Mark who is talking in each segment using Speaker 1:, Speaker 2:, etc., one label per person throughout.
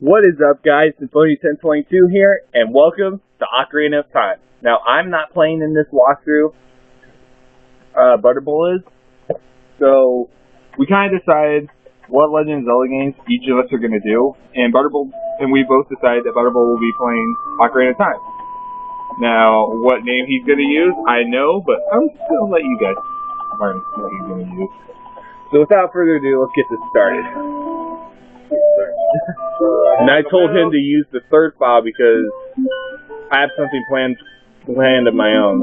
Speaker 1: What is up, guys? Symphony1022 here, and welcome to Ocarina of Time. Now, I'm not playing in this walkthrough. Butterball is. So, we kind of decided what Legend of Zelda games each of us are going to do, and we both decided that Butterball will be playing Ocarina of Time. Now, what name he's going to use, I know, but I'm still going to let you guys learn what he's going to use. So, without further ado, let's get this started. And I told him to use the third file because I have something planned of my own.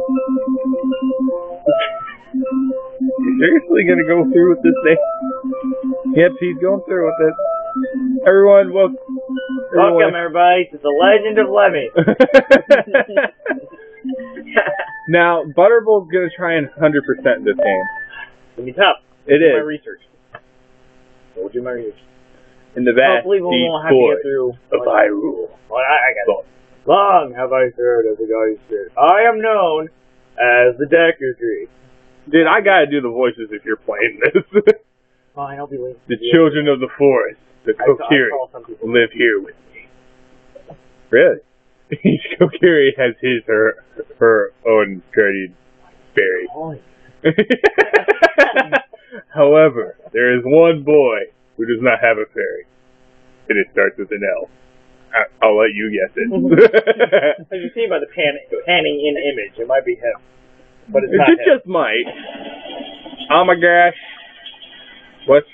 Speaker 1: You seriously gonna go through with this thing? Yep, he's going through with it. Everyone, welcome
Speaker 2: everybody to the Legend of LEMMY.
Speaker 1: Now, Butterball's gonna try and 100% this game.
Speaker 2: It's gonna be tough.
Speaker 1: It is.
Speaker 2: My research. We'll do my research.
Speaker 1: In the vast
Speaker 2: hopefully we won't have to get through
Speaker 1: of Hyrule.
Speaker 2: Well, I got it. Long have I served as a guardian spirit. I am known as the Deku Tree.
Speaker 1: Dude, I gotta do the voices if you're playing this.
Speaker 2: Fine, I'll be late.
Speaker 1: The children of the forest, the Kokiri, live here with me. Really? Each Kokiri has her own guardian fairy. However, there is one boy who does not have a fairy, and it starts with an L. I'll let you guess it.
Speaker 2: As you see by the panning in image, it might be him, but it's not him.
Speaker 1: It just might. Oh my gosh! What's?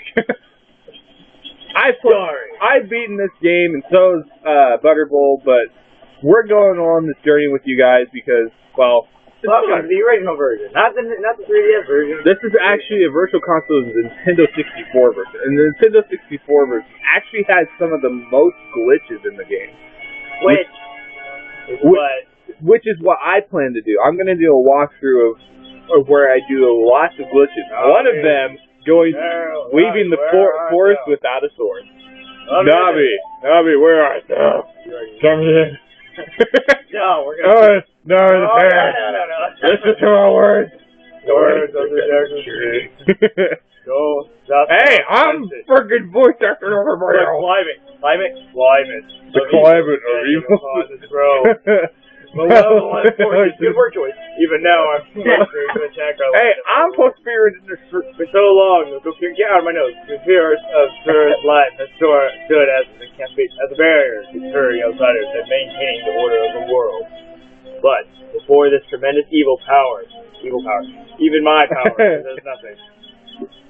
Speaker 1: I've beaten this game, and so has Butterball, but we're going on this journey with you guys because, well.
Speaker 2: Welcome to the original version, not the 3DS version.
Speaker 1: This is actually a Virtual Console Nintendo 64 version, and the Nintendo 64 version actually has some of the most glitches in the game. Which is what I plan to do. I'm going to do a walkthrough of where I do lots of glitches. One of them leaving the forest without a sword. Navi, where are you? Come in.
Speaker 2: No, we're gonna.
Speaker 1: No. Listen to our words.
Speaker 2: The words of the Deku Tree. Go.
Speaker 1: Hey, I'm freaking voice acting over my own.
Speaker 2: Climate.
Speaker 1: The climate of evil.
Speaker 2: Malevolent forces. Good word choice. Even now, I'm scared to attack our.
Speaker 1: Hey, I'm supposed to be reading this for
Speaker 2: so long. Get out of my nose. The fear of Sura's life has stood as a barrier to deter outsiders and maintaining the order of the world. But before this tremendous evil power, even my power, does nothing.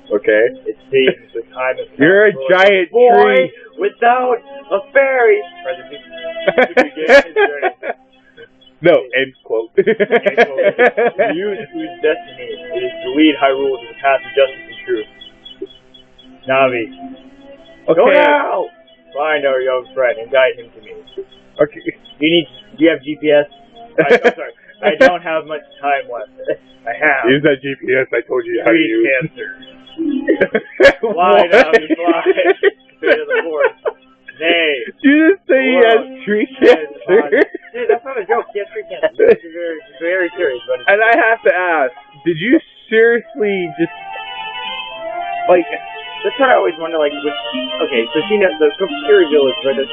Speaker 1: Okay.
Speaker 2: It seems the time has come.
Speaker 1: You're a giant tree
Speaker 2: without a fairy. To begin his journey.
Speaker 1: No, end quote.
Speaker 2: Use whose destiny is to lead Hyrule to the path of justice and truth. Navi.
Speaker 1: Okay.
Speaker 2: Go now! Find our young friend and guide him to me.
Speaker 1: Okay.
Speaker 2: Do you have GPS? I'm sorry. I don't have much time left. I have.
Speaker 1: Use that GPS I told you how to use.
Speaker 2: Cancer. Fly, Navi, fly. Straight to the forest. Nay.
Speaker 1: Did you just say he has tree cancer?
Speaker 2: Dude, that's not a joke. He has tree cancer. It's very, very serious. But
Speaker 1: and I have to ask, did you seriously just, like...
Speaker 2: That's what I always wonder, like, okay, so she knows the Kokiri village, right? There's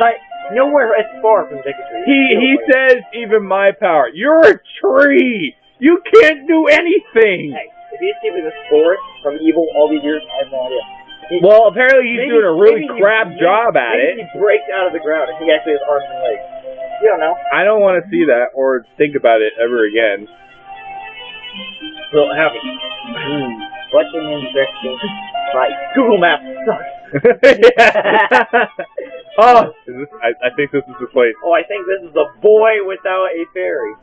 Speaker 2: nowhere as far from Deku Tree.
Speaker 1: He says, even my power. You're a tree! You can't do anything!
Speaker 2: Hey, if he escaped this forest from evil all these years, I have no idea.
Speaker 1: Well, apparently he's doing a really crap job at it.
Speaker 2: Maybe he breaks out of the ground and he actually has arms and legs. You don't know.
Speaker 1: I don't want to see that or think about it ever again.
Speaker 2: Will it happen? What's an interesting fight? Google Maps sucks.
Speaker 1: Oh, I think this is the place.
Speaker 2: Oh, I think this is a boy without a fairy.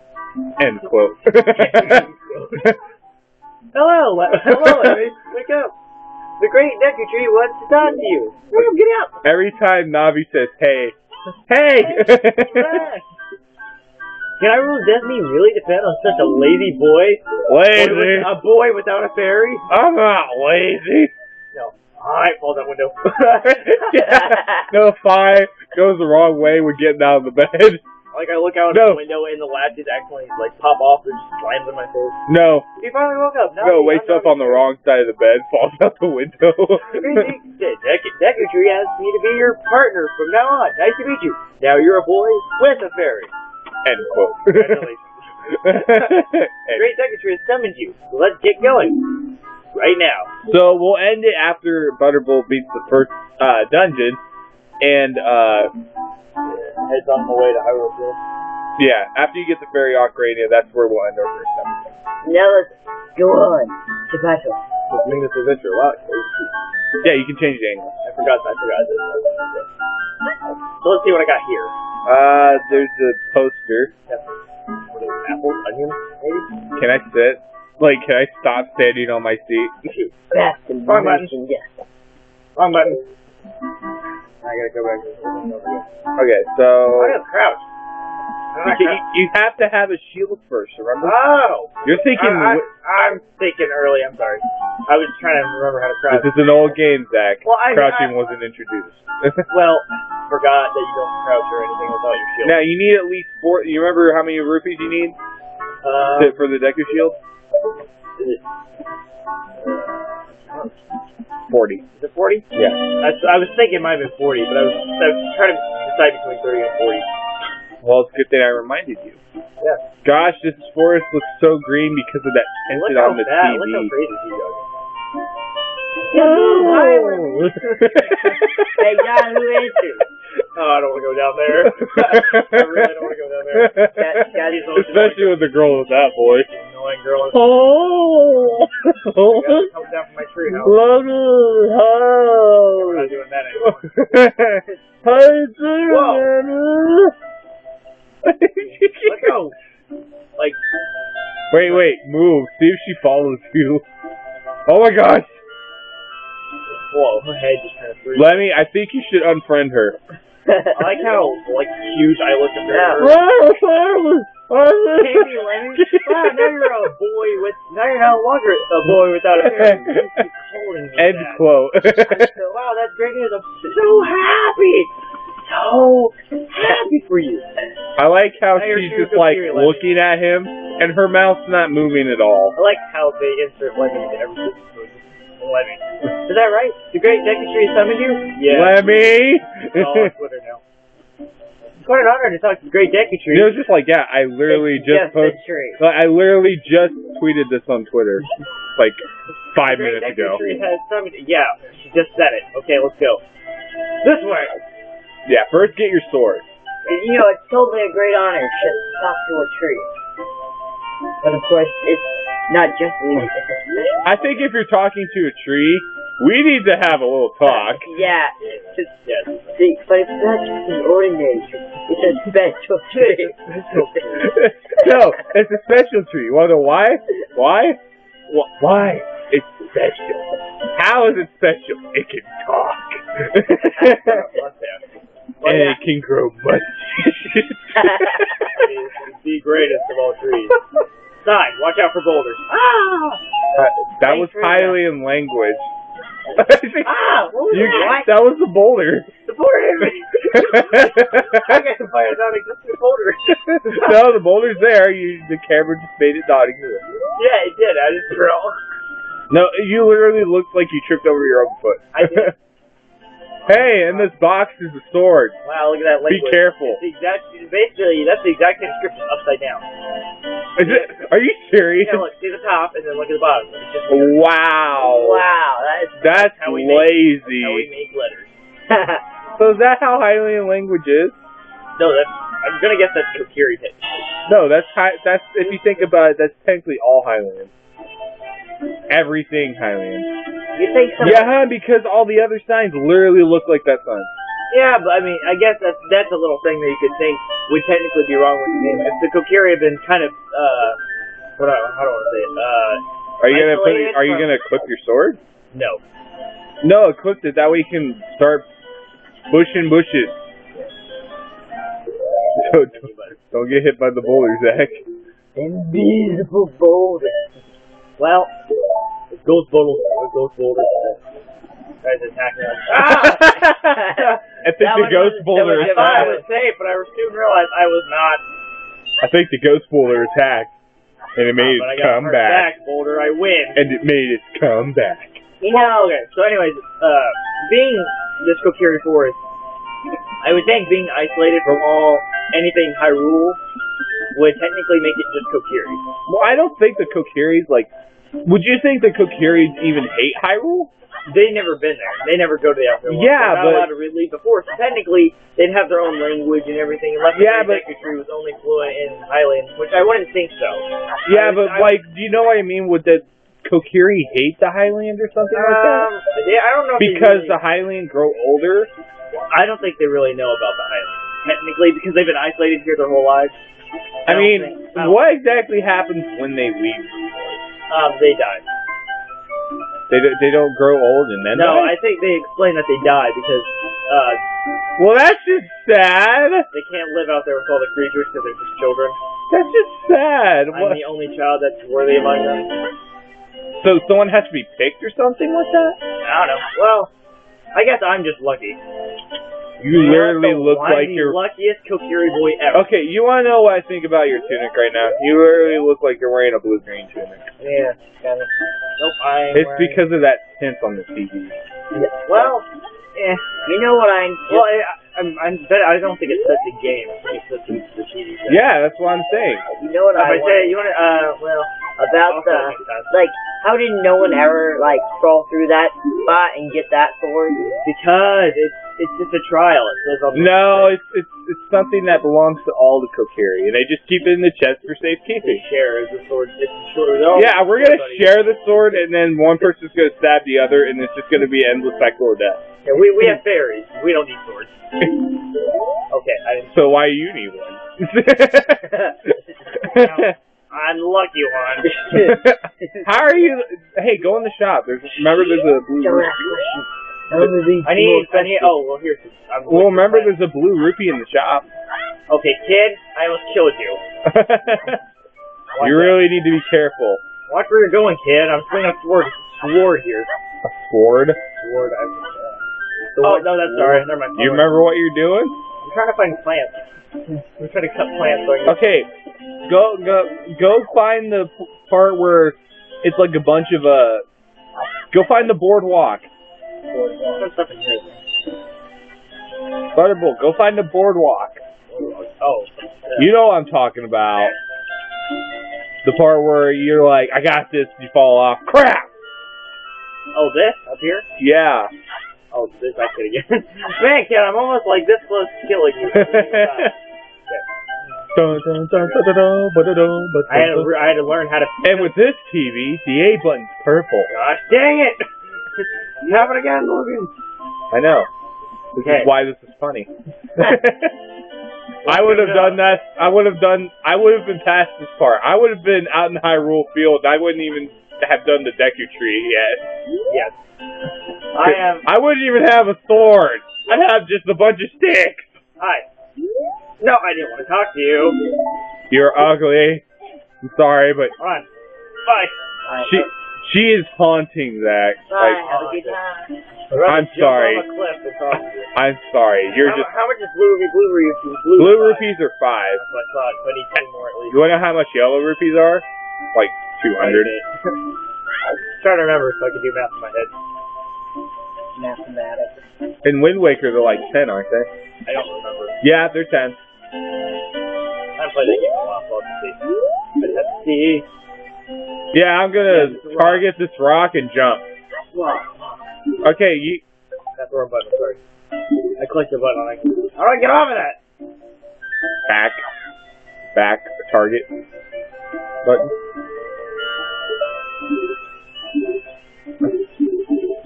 Speaker 1: End quote.
Speaker 2: Hello, Lemmy. Wake up. The great Deku Tree wants to talk to you. Get up.
Speaker 1: Every time Navi says, hey.
Speaker 2: Can Hyrule's destiny really depend on such a lazy boy?
Speaker 1: Lazy?
Speaker 2: A boy without a fairy?
Speaker 1: I'm not lazy.
Speaker 2: No. I fall that window.
Speaker 1: No, fire goes the wrong way when getting out of the bed.
Speaker 2: Like, I look out the window and the latches actually, like, pop off and just slams in my face.
Speaker 1: No.
Speaker 2: He finally woke up.
Speaker 1: No, wakes up on the wrong side of the bed, falls out the window.
Speaker 2: Decketry asked me to be your partner from now on. Nice to meet you. Now you're a boy with a fairy.
Speaker 1: End quote.
Speaker 2: Congratulations. Great Decketry has summoned you. So let's get going. Right now.
Speaker 1: So we'll end it after Butterbolt beats the first dungeon, and
Speaker 2: heads on the way to Hyrule Field.
Speaker 1: Yeah, after you get the Fairy Ocarina, that's where we'll end our first episode.
Speaker 3: Now let's go on to battle.
Speaker 2: Let's bring this adventure. Wow.
Speaker 1: Yeah, you can change the angle.
Speaker 2: I forgot this. So let's see what I got here.
Speaker 1: There's a poster.
Speaker 2: What is it, apples, onions, maybe?
Speaker 1: Can I sit? Like, can I stop standing on my seat?
Speaker 3: Fast and
Speaker 2: Wrong button.
Speaker 3: yes.
Speaker 2: Wrong button. I gotta go back to the again.
Speaker 1: Okay, so...
Speaker 2: I gotta crouch.
Speaker 1: You have to have a shield first, remember?
Speaker 2: Oh!
Speaker 1: You're thinking...
Speaker 2: I'm thinking early, I'm sorry. I was trying to remember how to crouch.
Speaker 1: This is an old game, Zach.
Speaker 2: Well,
Speaker 1: Crouching wasn't introduced.
Speaker 2: Well, forgot that you don't crouch or anything without your shield.
Speaker 1: Now, you need at least 4... You remember how many rupees you need for the Deku Shield?
Speaker 2: Is it...
Speaker 1: 40.
Speaker 2: Is it 40?
Speaker 1: Yeah.
Speaker 2: I was thinking it might have been 40, but I was trying to decide between 30 and 40.
Speaker 1: Well, it's a good thing I reminded you.
Speaker 2: Yeah.
Speaker 1: Gosh, this forest looks so green because of that tinted on the TV.
Speaker 2: Look how crazy he's going.
Speaker 3: Oh! Hey, Yahoo answers.
Speaker 2: Oh, I don't want to go down there. I really don't want to go down there.
Speaker 1: Especially with the girl with that voice.
Speaker 2: Annoying girl.
Speaker 1: Oh!
Speaker 2: Come down from my tree house.
Speaker 1: Love it.
Speaker 2: We're not doing that anymore. Whoa! Let's go. Like.
Speaker 1: Wait, move. See if she follows you. Oh my gosh.
Speaker 2: Whoa, her head just kind of threw.
Speaker 1: Lemmy, I think you should unfriend her.
Speaker 2: I like how, like, huge I look compared to her.
Speaker 3: Maybe, Lemmy. Wow, now you're a boy with. Now you're no longer a boy without a parent.
Speaker 1: End quote.
Speaker 3: Wow, that's great news. I'm so happy. So happy for you.
Speaker 1: I like how
Speaker 2: Now
Speaker 1: she's just like looking at him, and her mouth's not moving at all.
Speaker 2: I like how they insert Lemmy into everything. Lemmy. Is that right? The Great Decketry summoned you? Yeah.
Speaker 1: Lemmy!
Speaker 2: It's all on Twitter now. It's quite an honor to talk to the Great Decketry.
Speaker 1: It was just like, yeah, I literally just posted. I literally just tweeted this on Twitter, like 5 minutes ago.
Speaker 2: Has summoned, yeah, she just said it. Okay, let's go. This way.
Speaker 1: Yeah, first get your sword.
Speaker 3: You know, it's totally a great honor to talk to a tree. But of course, it's not just me. It's a special.
Speaker 1: I think if you're talking to a tree, we need to have a little talk.
Speaker 3: Yeah. See, but it's not just an ordinary tree. It's a special tree.
Speaker 1: No, it's a special tree. You want to know why? Why? Why? It's special. How is it special? It can talk. And it can grow mustaches.
Speaker 2: It's the greatest of all trees. Sign, watch out for boulders.
Speaker 1: That was Hylian language.
Speaker 3: What was that?
Speaker 1: That was the boulder.
Speaker 2: The boulder hit me. I got to find out existing boulder.
Speaker 1: No, the boulder's there. The camera just made it not exist.
Speaker 2: Yeah, it did. I just threw it.
Speaker 1: No, you literally looked like you tripped over your own foot.
Speaker 2: I did.
Speaker 1: Hey, in this box is a sword.
Speaker 2: Wow, look at that language.
Speaker 1: Be careful.
Speaker 2: Basically, that's the exact same script upside down.
Speaker 1: Is it? Are you serious?
Speaker 2: Yeah, look, see the top and then look at the bottom. It's just
Speaker 1: wow.
Speaker 3: Wow,
Speaker 1: that's lazy.
Speaker 2: That's how we make letters.
Speaker 1: So is that how Hylian language is?
Speaker 2: No, I'm gonna guess that's Kokiri technically.
Speaker 1: No, that's if you think about it, that's technically all Hylian. Everything Hylian.
Speaker 3: You think so?
Speaker 1: Yeah, because all the other signs literally look like that sign.
Speaker 2: Yeah, but I mean, I guess that's a little thing that you could think would technically be wrong with the game. If the Kokiri had been kind of, how do I want to say it?
Speaker 1: Are you gonna equip your sword?
Speaker 2: No.
Speaker 1: No, equip it. That way you can start pushing bushes. Don't get hit by the boulder, Zach.
Speaker 3: Invisible boulder.
Speaker 2: Well, it's ghost boulder. Guys attacking us.
Speaker 1: I think the ghost boulder
Speaker 2: I thought I was
Speaker 1: attacked.
Speaker 2: safe, but I soon realized I was not.
Speaker 1: I think the ghost boulder attacked, and it made
Speaker 2: But I
Speaker 1: its
Speaker 2: got hurt
Speaker 1: comeback.
Speaker 2: back, Boulder. I win.
Speaker 1: And it made its comeback.
Speaker 3: You know,
Speaker 2: Okay, so anyways, being this Kokiri Forest, I would think being isolated from anything Hyrule would technically make it just Kokiri.
Speaker 1: Well, I don't think the Kokiris, like... Would you think the Kokiris even hate Hyrule?
Speaker 2: They've never been there. They never go to the outer world.
Speaker 1: Yeah,
Speaker 2: They're not allowed to really leave before. So technically, they'd have their own language and everything, unless the Deku Tree was only fluent in Highland, which I wouldn't think so.
Speaker 1: Yeah, do you know what I mean? Would the Kokiri hate the Highland or something like that?
Speaker 2: Yeah, I don't know.
Speaker 1: Because the Highland grow older?
Speaker 2: I don't think they really know about the Highland. Technically, because they've been isolated here their whole lives.
Speaker 1: I mean, what exactly happens when they leave?
Speaker 2: They die.
Speaker 1: They don't grow old and then
Speaker 2: No,
Speaker 1: die?
Speaker 2: I think they explain that they die because
Speaker 1: well, that's just sad.
Speaker 2: they can't live out there with all the creatures because they're just children.
Speaker 1: That's just sad.
Speaker 2: I'm the only child that's worthy among them.
Speaker 1: So someone has to be picked or something like that?
Speaker 2: I don't know. Well, I guess I'm just lucky.
Speaker 1: You literally look like
Speaker 2: you're
Speaker 1: you're...
Speaker 2: the luckiest Kokiri boy ever.
Speaker 1: Okay, you want to know what I think about your tunic right now? You literally look like you're wearing a blue-green tunic.
Speaker 2: Yeah, kind of. Nope,
Speaker 1: It's because of that tint on the TV.
Speaker 2: Yeah. Well,
Speaker 3: you know what I'm...
Speaker 2: Well, I don't think it's such a game. I think it's such a TV show.
Speaker 1: Yeah, that's what I'm saying.
Speaker 3: You know what I
Speaker 2: say, you want to,
Speaker 3: about the... Like, how did no one ever, like, crawl through that spot and get that sword?
Speaker 2: Because it's just a trial. It says on the
Speaker 1: it's something that belongs to all the Kokiri, and they just keep it in the chest for safekeeping.
Speaker 2: Share the sword. It's a sword.
Speaker 1: Yeah, we're gonna share the sword, and then one person's gonna stab the other, and it's just gonna be an endless cycle of death.
Speaker 2: Yeah, we have fairies. We don't need swords. Okay, I didn't.
Speaker 1: So why do you need one?
Speaker 2: I'm the lucky one.
Speaker 1: How are you? Hey, go in the shop. Remember, there's a blue.
Speaker 2: I need. Oh, well, here's.
Speaker 1: Well, remember, there's a blue rupee in the shop.
Speaker 2: Okay, kid, I almost killed you.
Speaker 1: You really need to be careful.
Speaker 2: Watch where you're going, kid. I'm swinging a sword. Sword here.
Speaker 1: A sword?
Speaker 2: Sword. Oh no, that's alright. Never mind.
Speaker 1: You remember what you're doing?
Speaker 2: I'm trying to find plants. I'm trying to cut plants.
Speaker 1: Okay, go find the part where it's like a bunch of Go find the boardwalk. Butterbolt, go find the boardwalk.
Speaker 2: Oh.
Speaker 1: You know what I'm talking about. The part where you're like, I got this, you fall off. Crap!
Speaker 2: Oh, this? Up here?
Speaker 1: Yeah.
Speaker 2: Oh, this I could again. Man, kid, I'm almost like this close to killing you. I had to learn how to...
Speaker 1: And with this TV, the A button's purple.
Speaker 2: Gosh dang it! Have it again, Logan.
Speaker 1: I know. This is why this is funny. I would have done that. I would have been past this part. I would have been out in Hyrule Field. I wouldn't even have done the Deku Tree yet.
Speaker 2: Yes.
Speaker 1: I wouldn't even have a sword. I'd have just a bunch of sticks.
Speaker 2: Hi. No, I didn't want to talk to you.
Speaker 1: You're ugly. I'm sorry, but...
Speaker 2: Come on. Bye.
Speaker 1: She is haunting Zach.
Speaker 3: Bye, have a good time.
Speaker 1: I'm sorry. I'm sorry. You're just...
Speaker 2: How much is blue rupees?
Speaker 1: Blue rupees are 5.
Speaker 2: That's what I thought, but I need 2 more at least.
Speaker 1: You want to know how much yellow rupees are? Like 200.
Speaker 2: I'm trying to remember so I can do math in my head.
Speaker 3: Mathematics.
Speaker 1: In Wind Waker, they're like 10, aren't they?
Speaker 2: I don't remember.
Speaker 1: Yeah, they're 10.
Speaker 2: I haven't played that game in a while, so I'll have to see. I just have to see.
Speaker 1: Yeah, I'm gonna target this rock and jump. Okay, you...
Speaker 2: That's the wrong button, sorry. I clicked the button on it. How do I get off of that?
Speaker 1: Back, target button.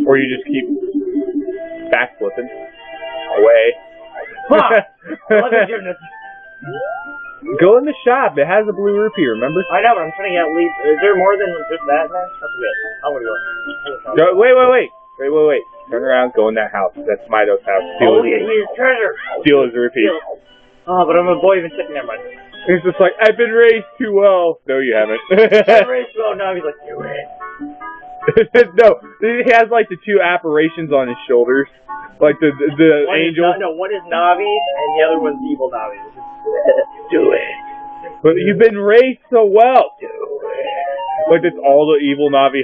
Speaker 1: Or you just keep backflipping away. Go in the shop. It has a blue rupee, remember?
Speaker 2: I know, but I'm trying to get at least... Is there more than just that in there? That's good. I'm gonna go.
Speaker 1: Wait. Turn around, go in that house. That's Mido's house.
Speaker 2: Steal his treasure!
Speaker 1: Steal his rupee.
Speaker 2: Oh, but I'm a boy even sitting there, man.
Speaker 1: He's just like, I've been raised too well. No, you haven't.
Speaker 2: I've been raised too well. Now he's like, do it.
Speaker 1: No, he has like the two apparitions on his shoulders, like the angel.
Speaker 2: One is Navi, and the other one's evil Navi.
Speaker 1: Do it. But you've been raised so well. Do it. Like that's all the evil Navi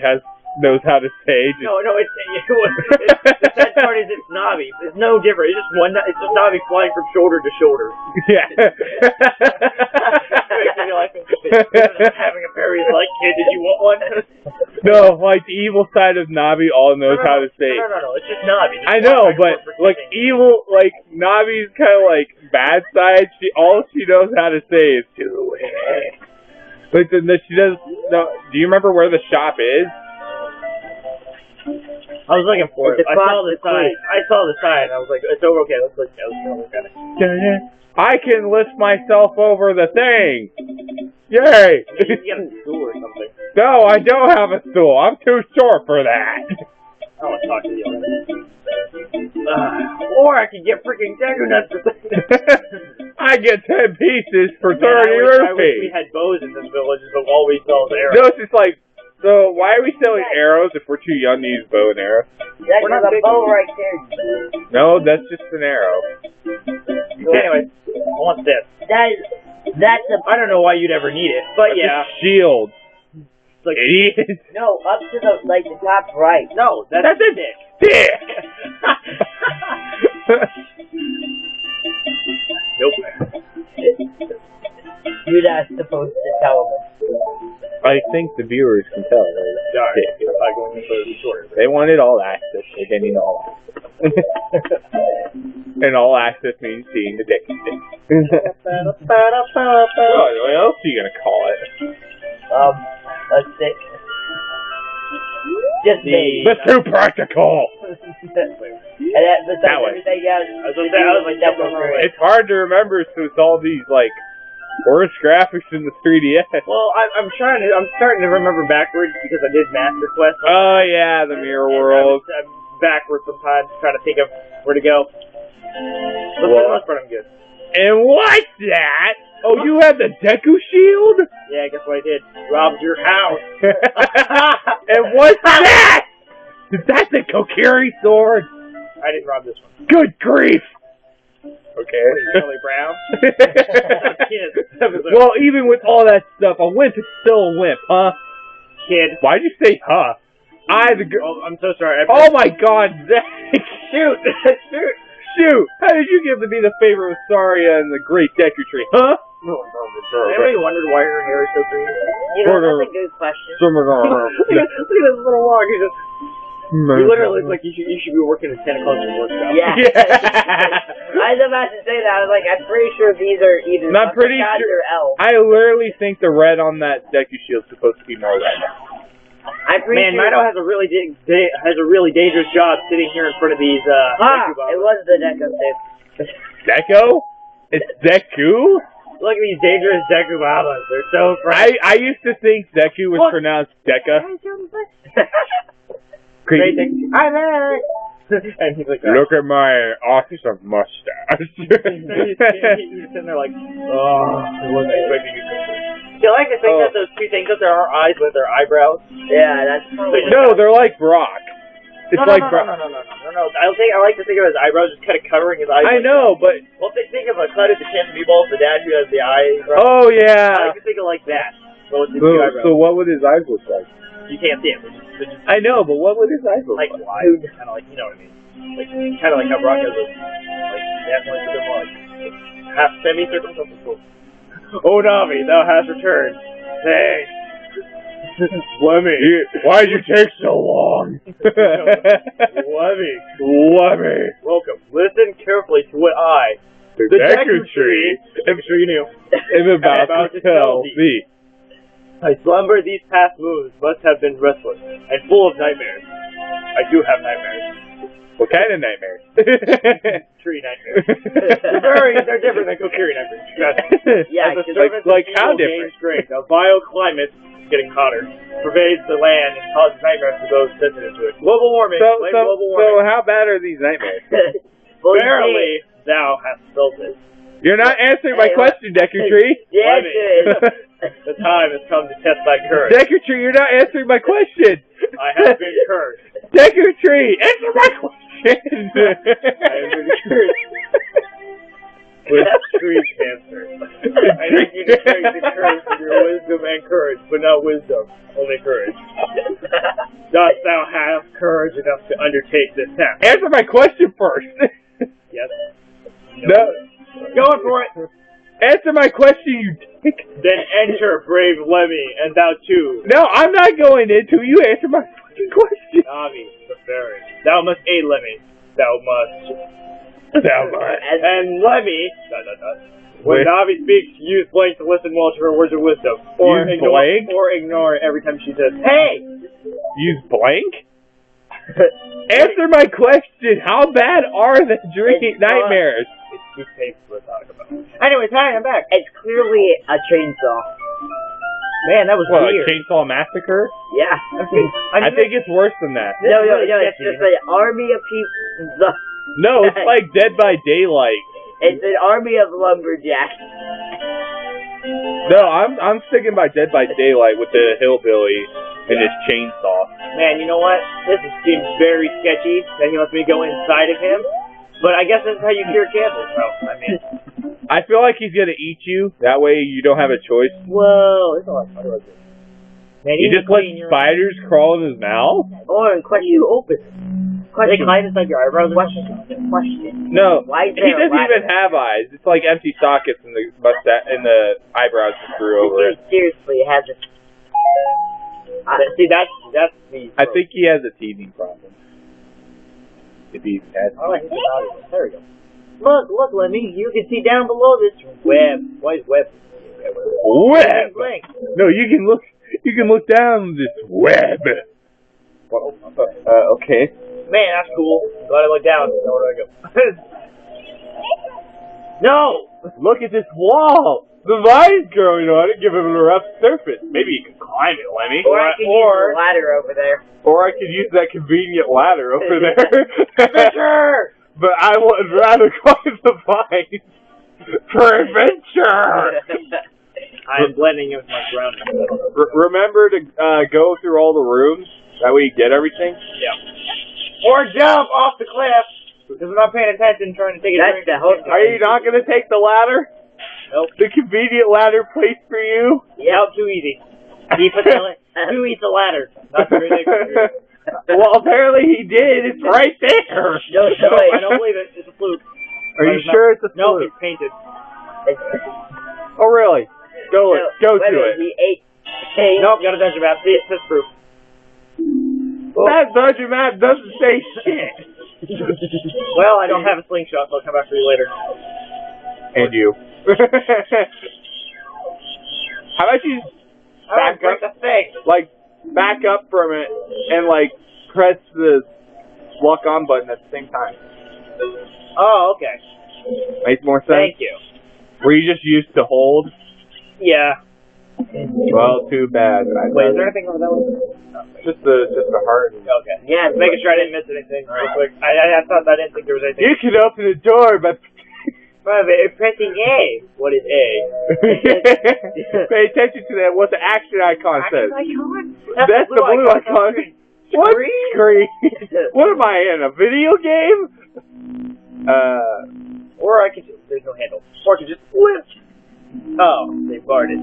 Speaker 1: knows how to say.
Speaker 2: No, it's the sad part is it's Navi. It's no different. It's just Navi flying from shoulder to shoulder.
Speaker 1: Yeah.
Speaker 2: Having a berry like, kid, did you want one?
Speaker 1: No, like the evil side of Navi all knows how to say.
Speaker 2: No, it's just Navi.
Speaker 1: I know, but like evil, like Navi's kind of like bad side. All she knows how to say is do it. Like she does. No, do you remember where the shop is?
Speaker 2: I was looking for it. I saw the sign. I was like, it's over. Okay, let's look at it.
Speaker 1: I can lift myself over the thing. Yay!
Speaker 2: You get a stool or something.
Speaker 1: No, I don't have a stool. I'm too short for that.
Speaker 2: I don't want to talk to you already. Or I could get freaking Deku nuts for
Speaker 1: I get 10 pieces for 30
Speaker 2: rupees. I wish we
Speaker 1: rupees.
Speaker 2: had bows in this village, but all we sell is arrows.
Speaker 1: No, it's just like, so why are we selling arrows if we're too young to use bow and arrow?
Speaker 3: There's a bow right there.
Speaker 1: No, that's just an arrow.
Speaker 2: So anyway, I want this.
Speaker 3: That's a...
Speaker 2: I don't know why you'd ever need it, but
Speaker 1: That's
Speaker 2: yeah.
Speaker 1: a shield.
Speaker 2: It's like,
Speaker 1: idiot.
Speaker 3: No, up to the top right.
Speaker 2: No, that's a dick.
Speaker 1: Dick.
Speaker 2: Nope.
Speaker 3: You're not supposed to tell them.
Speaker 1: I think the viewers can tell.
Speaker 2: Sorry, if I go in for the shorter.
Speaker 1: They wanted all access. They're getting all access. And all access means seeing the dick. What else are you gonna call it?
Speaker 3: Let's see. Just me.
Speaker 1: The too practical.
Speaker 3: And besides
Speaker 1: That way.
Speaker 3: everything else,
Speaker 1: It's hard to remember since all these like worse graphics in the 3DS.
Speaker 2: Well, I'm starting to remember backwards because I did Master Quest.
Speaker 1: Oh yeah, the Mirror World.
Speaker 2: I'm backwards sometimes, trying to think of where to go. But for the most part, I'm good.
Speaker 1: And what's that? Oh, you have the Deku shield?
Speaker 2: Yeah, guess what I did? Robbed your house.
Speaker 1: And what's that? That's a Kokiri sword.
Speaker 2: I didn't rob this one.
Speaker 1: Good grief. Okay.
Speaker 2: What are you, Charlie Brown? Kid.
Speaker 1: Well, even with all that stuff, a wimp is still a wimp, huh?
Speaker 2: Kid.
Speaker 1: Why'd you say huh?
Speaker 2: Oh, I'm so sorry.
Speaker 1: Oh my god, Zach!
Speaker 2: Shoot!
Speaker 1: Shoot! How did you get to be the favorite with Saria and the Great Deku Tree, huh?
Speaker 2: Anybody wondered why her hair is so green?
Speaker 3: You know, that's a good question.
Speaker 2: Look at this little log. You literally look like you should be working in Santa Claus's workshop.
Speaker 3: Yeah. I was about to say that. I was like, I'm pretty sure these are either
Speaker 1: I'm pretty
Speaker 3: gods
Speaker 1: sure.
Speaker 3: or elves.
Speaker 1: I literally think the red on that Deku Shield's supposed to be more red.
Speaker 3: I'm pretty
Speaker 2: Man,
Speaker 3: sure.
Speaker 2: Mido has a really dangerous job sitting here in front of these.
Speaker 3: It was the Deku stick.
Speaker 1: Deku? It's Deku?
Speaker 2: Look at these dangerous Deku Babas. They're so friendly.
Speaker 1: I used to think Deku was pronounced Deka.
Speaker 2: Great Deku. Hi there. And he's like,
Speaker 1: look at my awesome mustache.
Speaker 2: he's sitting there like, oh, it wasn't expecting you. You like to think that those two things that there are eyes with their eyebrows?
Speaker 3: Yeah, that's probably...
Speaker 1: No, they're like Brock. It's
Speaker 2: No. I like to think of his eyebrows just kind of covering his eyes.
Speaker 1: I know, but...
Speaker 2: Well, think of a cut at the chin meatballs, the dad who has the eyebrows.
Speaker 1: Oh, yeah.
Speaker 2: I like to think of like that. But with the two eyebrows.
Speaker 1: So what would his eyes look like?
Speaker 2: You can't see it.
Speaker 1: I know, but what would his eyes look
Speaker 2: like? Wide, kind of like, you know what I mean? Like, kind of like how Brock has those, like, definitely a bit more like half semicircle something cool. Oh, Navi, thou hast returned. Thanks.
Speaker 1: Lemmy, why'd you take so long?
Speaker 2: Lemmy. Welcome. Listen carefully to what I,
Speaker 1: the Deku Tree,
Speaker 2: I'm sure you knew,
Speaker 1: am about to tell thee.
Speaker 2: I slumber these past moons must have been restless and full of nightmares. I do have nightmares.
Speaker 1: What kind of nightmares?
Speaker 2: Tree nightmares. They're different than Kokiri nightmares.
Speaker 3: Yeah,
Speaker 1: like how different?
Speaker 2: Strength, a bioclimate getting hotter pervades the land and causes nightmares to those sensitive to it. Global warming. Global warming.
Speaker 1: So how bad are these nightmares?
Speaker 2: Verily, thou hast felt it.
Speaker 1: You're not answering my question, Deku Tree.
Speaker 3: Yes,
Speaker 2: The time has come to test thy courage.
Speaker 1: Deku Tree, you're not answering my question.
Speaker 2: I have been cursed.
Speaker 1: Deku Tree, answer my question!
Speaker 2: I have been cursed with tree cancer. I think you can take the curse with your wisdom and courage, but not wisdom, only courage. Dost thou have courage enough to undertake this task?
Speaker 1: Answer my question first!
Speaker 2: Yes.
Speaker 1: No.
Speaker 2: Going for it!
Speaker 1: Answer my question, you dick!
Speaker 2: Then enter, brave Lemmy, and thou too.
Speaker 1: No, I'm not going into you. Answer my fucking question.
Speaker 2: Navi, the fairy. Thou must aid Lemmy. Thou must. And Lemmy. When Navi speaks, use blank to listen well to her words of wisdom. Or
Speaker 1: Use
Speaker 2: ignore,
Speaker 1: blank?
Speaker 2: or ignore it every time she says, "Hey!"
Speaker 1: Use blank? Answer my question. How bad are the dream nightmares?
Speaker 2: It's too painful to talk about. Anyways, hi, I'm back.
Speaker 3: It's clearly a chainsaw.
Speaker 2: Man, that was
Speaker 1: What,
Speaker 2: weird.
Speaker 1: a chainsaw massacre?
Speaker 3: Yeah.
Speaker 1: I think it's worse than that.
Speaker 3: No, it's just an army of people.
Speaker 1: No, it's like Dead by Daylight.
Speaker 3: It's an army of lumberjacks.
Speaker 1: No, I'm sticking by Dead by Daylight with the hillbilly and his chainsaw.
Speaker 2: Man, you know what? This seems very sketchy that he wants me to go inside of him. But I guess that's how you cure cancer. So, I mean,
Speaker 1: I feel like he's gonna eat you. That way you don't have a choice.
Speaker 2: whoa, it's a lot harder. Man,
Speaker 1: You just let spiders crawl in his mouth?
Speaker 3: Or in question,
Speaker 2: you open it? They
Speaker 3: question,
Speaker 2: climb inside your eyebrows.
Speaker 3: question.
Speaker 1: No,
Speaker 3: Why is
Speaker 1: he
Speaker 3: there a
Speaker 1: doesn't
Speaker 3: ladder?
Speaker 1: even have eyes. It's like empty sockets in the mustache and the eyebrows just grew over it.
Speaker 3: Seriously, it has a...
Speaker 2: See, that's the.
Speaker 1: I think he has a teething problem. If he has.
Speaker 2: Oh, I hit the audio. There we go. Look, Lemmy. You can see down below this web. Why is web?
Speaker 1: Web.
Speaker 2: Blank.
Speaker 1: No, you can look down this web. Okay.
Speaker 2: Man, that's cool. Glad I looked down. Now where do I go? No!
Speaker 1: Look at this wall. The vines growing on it give it a rough surface. Maybe you can climb it, Lemmy.
Speaker 3: Or I could use the ladder over there.
Speaker 1: Or I could use that convenient ladder over there.
Speaker 2: Adventure!
Speaker 1: But I would rather climb the vines for adventure.
Speaker 2: I'm blending in with my surroundings.
Speaker 1: Remember to go through all the rooms? That way you get everything?
Speaker 2: Yeah. Or jump off the cliff! Because I'm not paying attention trying to take a drink.
Speaker 3: That's the whole...
Speaker 1: Are you not going to take the ladder?
Speaker 2: Nope.
Speaker 1: The convenient ladder placed for you?
Speaker 2: Yeah, too easy. Who eats a ladder? Not very big.
Speaker 1: Well, apparently he did. It's right there.
Speaker 3: No,
Speaker 2: I don't believe it. It's a fluke.
Speaker 1: Are you sure it's a
Speaker 2: No,
Speaker 1: fluke?
Speaker 2: it's painted.
Speaker 1: Oh, really? Go to it.
Speaker 3: He ate... Hey,
Speaker 2: Nope, got a dungeon map. See, it's proof.
Speaker 1: That dungeon map doesn't say shit.
Speaker 2: Well, I don't have a slingshot, so I'll come back for you later.
Speaker 1: And you. How about you back up?
Speaker 2: The thing.
Speaker 1: Like, back up from it and, like, press the lock on button at the same time.
Speaker 2: Oh, okay.
Speaker 1: Makes more sense?
Speaker 2: Thank you.
Speaker 1: Were you just used to hold?
Speaker 2: Yeah.
Speaker 1: Well, too bad.
Speaker 2: Wait, is there anything over that one?
Speaker 1: Just the heart.
Speaker 2: Okay.
Speaker 3: Yeah,
Speaker 2: Making sure I didn't miss anything real quick. I thought I didn't think there was anything.
Speaker 1: You can open the door, but
Speaker 2: Pressing A. What is A?
Speaker 1: pay attention to that. What the action icon says.
Speaker 2: Icon?
Speaker 1: That's the blue icon. What screen? What am I in? A video game?
Speaker 2: Or I could just, there's no handle. Or I could just lift. Oh, they barred it.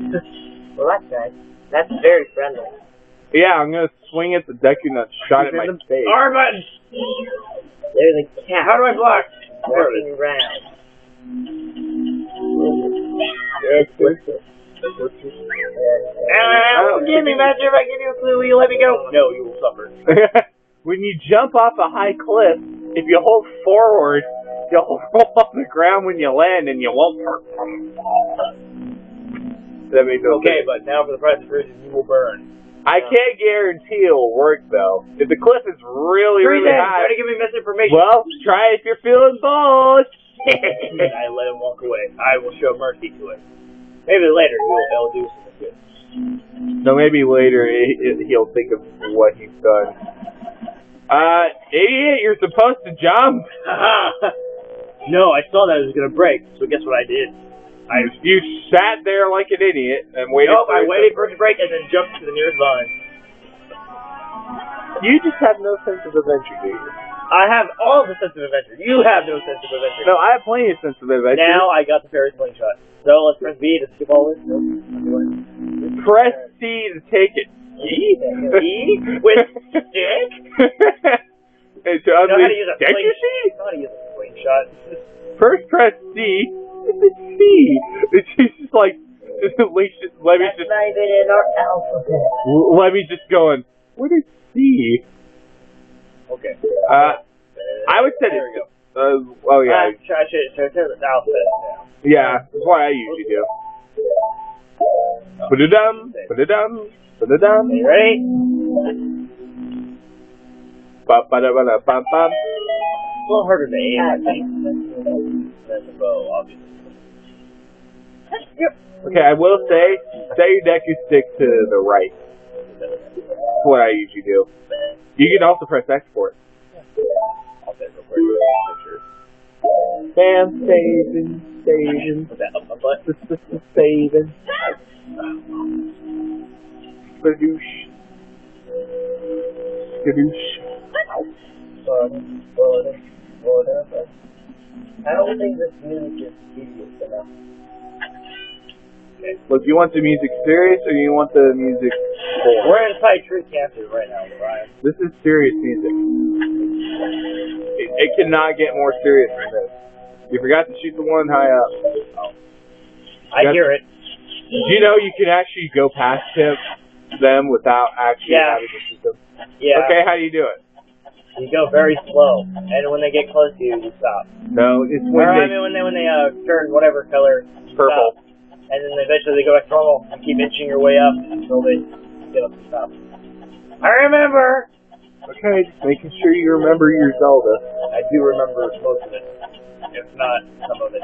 Speaker 3: well, that's nice. That's very friendly.
Speaker 1: Yeah, I'm gonna swing at the deck and shot at my face.
Speaker 2: R button.
Speaker 3: There's a cat.
Speaker 2: How do I block?
Speaker 3: Walking around.
Speaker 2: Give me, Master. If I give you a clue, will you let me go? No, you will suffer.
Speaker 1: When you jump off a high cliff, if you hold forward, you'll roll off the ground when you land and you won't hurt. That means
Speaker 2: okay, but now for the price of proof, you will burn.
Speaker 1: I can't guarantee it'll work though. If the cliff is really high,
Speaker 2: try to give me misinformation.
Speaker 1: well, try if you're feeling bold.
Speaker 2: And I let him walk away. I will show mercy to it. Maybe later he'll do something good.
Speaker 1: So maybe later he'll think of what he's done. Idiot, you're supposed to jump.
Speaker 2: No, I saw that it was gonna break. So guess what I did?
Speaker 1: You sat there like an idiot and waited.
Speaker 2: Nope, I waited for it to break and then jumped to the nearest vine.
Speaker 1: You just have no sense of adventure, do you?
Speaker 2: I have all the sense of adventure. You have no sense of adventure.
Speaker 1: No, I have plenty of sense of adventure.
Speaker 2: Now I got the fairy slingshot. So let's press B to skip all this.
Speaker 1: Press C to take it. E?
Speaker 2: E? With stick?
Speaker 1: And to
Speaker 2: You know how to use a
Speaker 1: stick
Speaker 2: slingshot? You know how to use a slingshot.
Speaker 1: First press C. It's C. It's just like, Lemmy's just...
Speaker 3: not even in our alphabet.
Speaker 1: Lemmy's just going, what is C?
Speaker 2: Okay.
Speaker 1: I would say
Speaker 2: there we go.
Speaker 1: Oh yeah.
Speaker 2: I should turn the alphabet now.
Speaker 1: Yeah, that's what I usually do. Put-a-dum, put-a-dum, put-a-dum.
Speaker 2: You ready?
Speaker 1: Ba-ba-da-ba-da-bum-bum.
Speaker 2: It's a little harder to aim, I think, than the bow, obviously. Yep.
Speaker 1: Okay, I will say, set your deck you stick to the right. That's what I usually do. You can also press export.
Speaker 2: I'll say it real quick. Picture.
Speaker 1: Bam, saving.
Speaker 2: Put that up my butt.
Speaker 1: Saving. Skadoosh. Skadoosh.
Speaker 3: Whatever. I don't think this music is serious enough.
Speaker 2: Okay.
Speaker 1: Look, you want the music serious or you want the music boring?
Speaker 2: We're inside True Captive right now, Brian.
Speaker 1: This is serious music. It cannot get more serious than this. You forgot to shoot the one high up.
Speaker 2: Oh. I hear it.
Speaker 1: Did you know you can actually go past them without actually having to shoot them?
Speaker 2: Yeah.
Speaker 1: Okay, how do you do it?
Speaker 2: You go very slow, and when they get close to you, you stop.
Speaker 1: No, it's when
Speaker 2: when they turn whatever color, you
Speaker 1: purple.
Speaker 2: stop. And then eventually they go back to normal. You keep inching your way up until they get up and stop. I remember!
Speaker 1: Okay, just making sure you remember your Zelda.
Speaker 2: I do remember most of it. If not, some of it.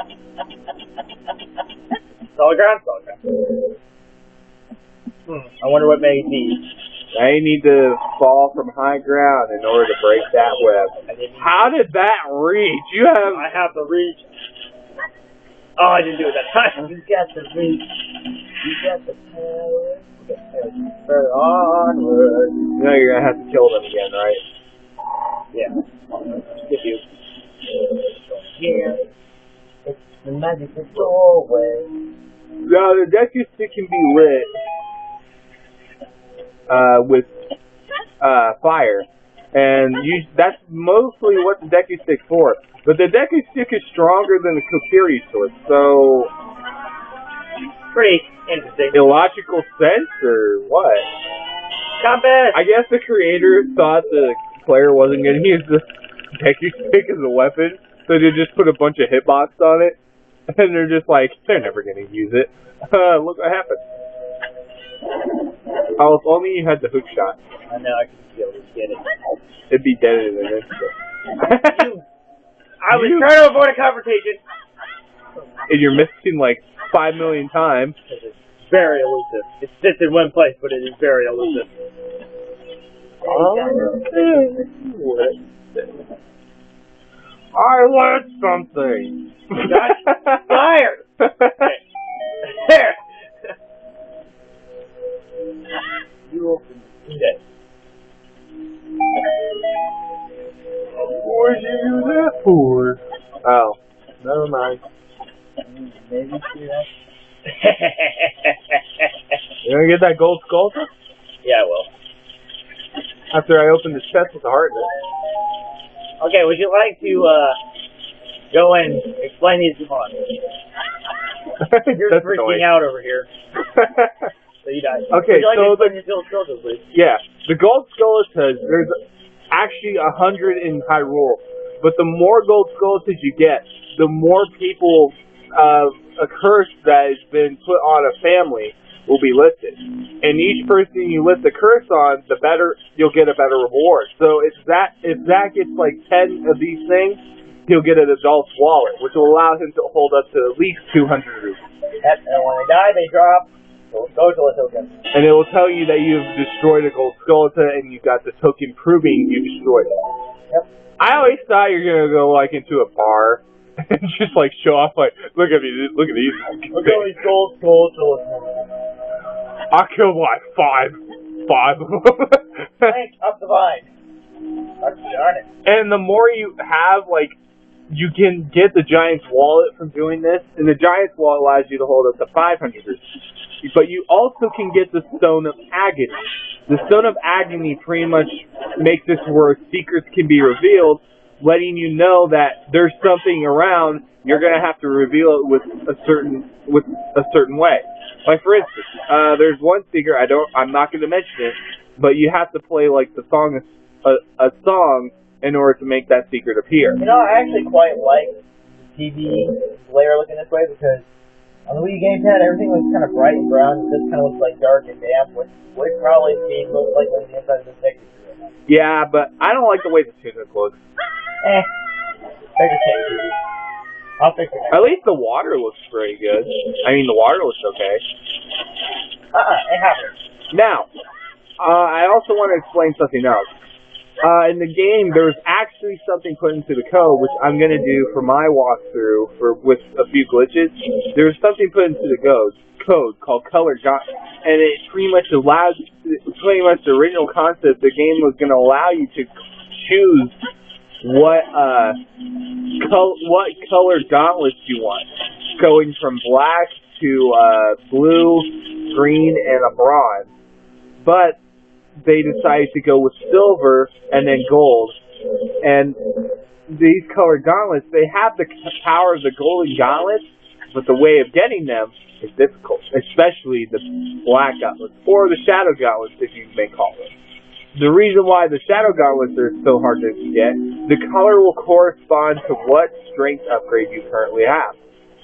Speaker 2: Solid ground? Solid ground. I wonder what made these.
Speaker 1: Now you need to fall from high ground in order to break that web. How did that reach?
Speaker 2: I have the reach. Oh, I didn't do it that time.
Speaker 3: You got the reach. You got the power.
Speaker 2: Onward.
Speaker 1: You know you're gonna have to kill them again, right?
Speaker 2: Yeah. Skip you.
Speaker 3: Yeah. It's the magical doorway.
Speaker 1: No, the deck you stick can be lit with fire, and that's mostly what the deck you stick for. But the deck you stick is stronger than the Kokiri sword, so
Speaker 2: Pretty interesting.
Speaker 1: illogical sense or what?
Speaker 2: Compass!
Speaker 1: I guess the creator thought the player wasn't going to use the deck you stick as a weapon, so they just put a bunch of hitbox on it, and they're just like, they're never going to use it. Look what happened. Oh, if only you had the hook shot.
Speaker 2: I know, I can feel it. Get it.
Speaker 1: It'd be dead in an instant.
Speaker 2: I was trying to avoid a confrontation.
Speaker 1: And you're missing like 5 million times.
Speaker 2: It's very elusive. It sits in one place, but it is very elusive.
Speaker 1: I learned something.
Speaker 2: Got fired. Okay. There. You open it.
Speaker 1: What did you do that for? Oh, never mind.
Speaker 3: Maybe see that.
Speaker 1: You gonna get that gold skull?
Speaker 2: Yeah, I will.
Speaker 1: After I open this chest with the heart in it.
Speaker 2: Okay, would you like to go and explain these? Come on. You're
Speaker 1: That's
Speaker 2: freaking
Speaker 1: annoying.
Speaker 2: out over here. So you die.
Speaker 1: Okay,
Speaker 2: would you like
Speaker 1: so
Speaker 2: to explain these gold skulls, please?
Speaker 1: Yeah, the gold skeletons, there's actually 100 in Hyrule, but the more gold skeletons you get, the more people, a curse that has been put on a family will be lifted. And each person you lift the curse on, the better, you'll get a better reward. So if Zach gets like 10 of these things, he'll get an adult's wallet, which will allow him to hold up to at least 200 rupees.
Speaker 2: Yep, and when they die, they drop gold token.
Speaker 1: And it will tell you that you've destroyed a gold skeleton and you've got the token proving you destroyed it.
Speaker 2: Yep.
Speaker 1: I always thought you were going to go like into a bar and just like show off like, look at me, look at these.
Speaker 2: Look at all these gold skeletons.
Speaker 1: I killed like 5. 5 of them.
Speaker 2: Link, up the vine. Darn it.
Speaker 1: And the more you have, like, you can get the Giant's Wallet from doing this, and the Giant's Wallet allows you to hold up to 500 rupees. But you also can get the Stone of Agony. The Stone of Agony pretty much makes this where secrets can be revealed, letting you know that there's something around. You're gonna have to reveal it with a certain way. Like for instance, there's one secret I'm not gonna mention it, but you have to play like the song a song in order to make that secret appear.
Speaker 2: You know, I actually quite like TV layer looking this way because on the Wii gamepad everything looks kind of bright and brown. This kind of looks like dark and damp, which would probably be most likely the inside of the stick.
Speaker 1: Yeah, but I don't like the way the tunic looks.
Speaker 2: Figure TV. I'll fix it.
Speaker 1: At least the water looks pretty good. I mean, the water looks okay.
Speaker 2: It happens.
Speaker 1: Now, I also want to explain something else. In the game, there's actually something put into the code, which I'm going to do for my walkthrough with a few glitches. There's something put into the code called Color Gauntlet, and it pretty much the original concept. The game was going to allow you to choose what color gauntlets you want, going from black to blue, green, and a bronze. But they decided to go with silver and then gold. And these colored gauntlets, they have the power of the golden gauntlets, but the way of getting them is difficult, especially the black gauntlets, or the shadow gauntlets, if you may call them. The reason why the shadow gauntlets are so hard to get, the color will correspond to what strength upgrade you currently have.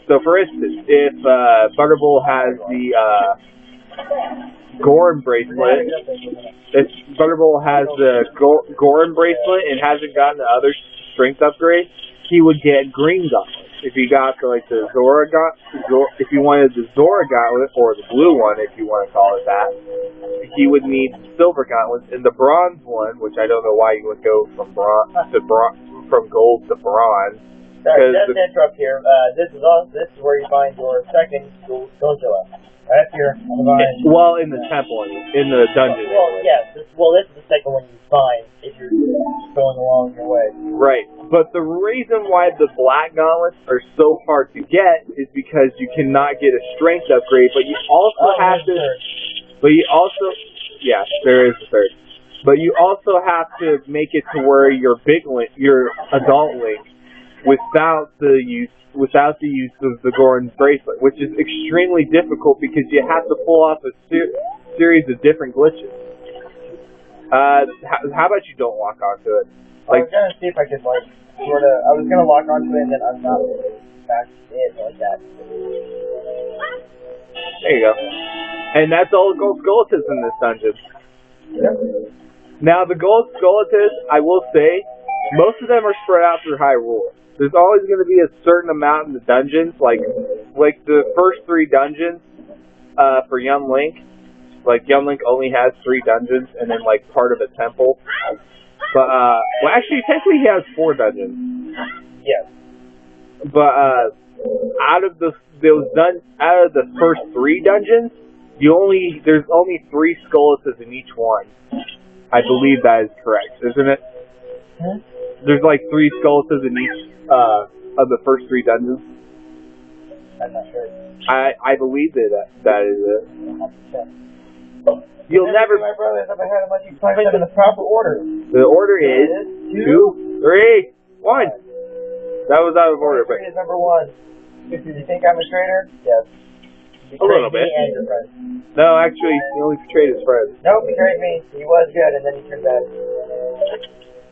Speaker 1: So for instance, if Butterball has the Goron bracelet, if Butterball has the Goron bracelet and hasn't gotten the other strength upgrade, he would get green gauntlets. If he got the Zora if you wanted the Zora gauntlet, or the blue one, if you want to call it that, he would need silver gauntlets. And the bronze one, which I don't know why you would go from gold to bronze.
Speaker 2: Sorry, just to interrupt here. This is where you find your second Godzilla. Right up here on the vine.
Speaker 1: Well, in the temple, in the dungeon.
Speaker 2: Well, yes. This is the second one you find if you're going along your way.
Speaker 1: Right. But the reason why the black gauntlets are so hard to get is because you cannot get a strength upgrade, but you also have to. But you also, yes, there is a third. But you also have to make it to where your adult Link, without the use of the Goron's bracelet, which is extremely difficult because you have to pull off a series of different glitches. How about you don't lock onto it?
Speaker 2: I was gonna see if I could I was gonna lock onto it and then unknot it back in like that.
Speaker 1: There you go. And that's all the gold skeletons in this dungeon.
Speaker 2: Yep.
Speaker 1: Now the gold skeletons, I will say, most of them are spread out through Hyrule. There's always going to be a certain amount in the dungeons, like the first 3 dungeons for Young Link. Like Young Link only has 3 dungeons and then like part of a temple. But well, actually, technically he has 4 dungeons.
Speaker 2: Yes.
Speaker 1: But out of the first 3 dungeons, there's only 3 skeletons in each one. I believe that is correct, isn't it?
Speaker 2: Hmm?
Speaker 1: There's like 3 skeletons in each of the first 3 dungeons.
Speaker 2: I'm not sure.
Speaker 1: I believe that is it. You'll never.
Speaker 2: My brother, if I had a bunch, you find them in the proper order.
Speaker 1: The order is 2, 3, 1. That was out of order, but.
Speaker 2: Is number 1. Do you think I'm a traitor? Yes.
Speaker 1: A little bit.
Speaker 2: And your friend.
Speaker 1: No, actually, he only betrayed his friend.
Speaker 2: Nope, he betrayed me. He was good, and then he turned bad.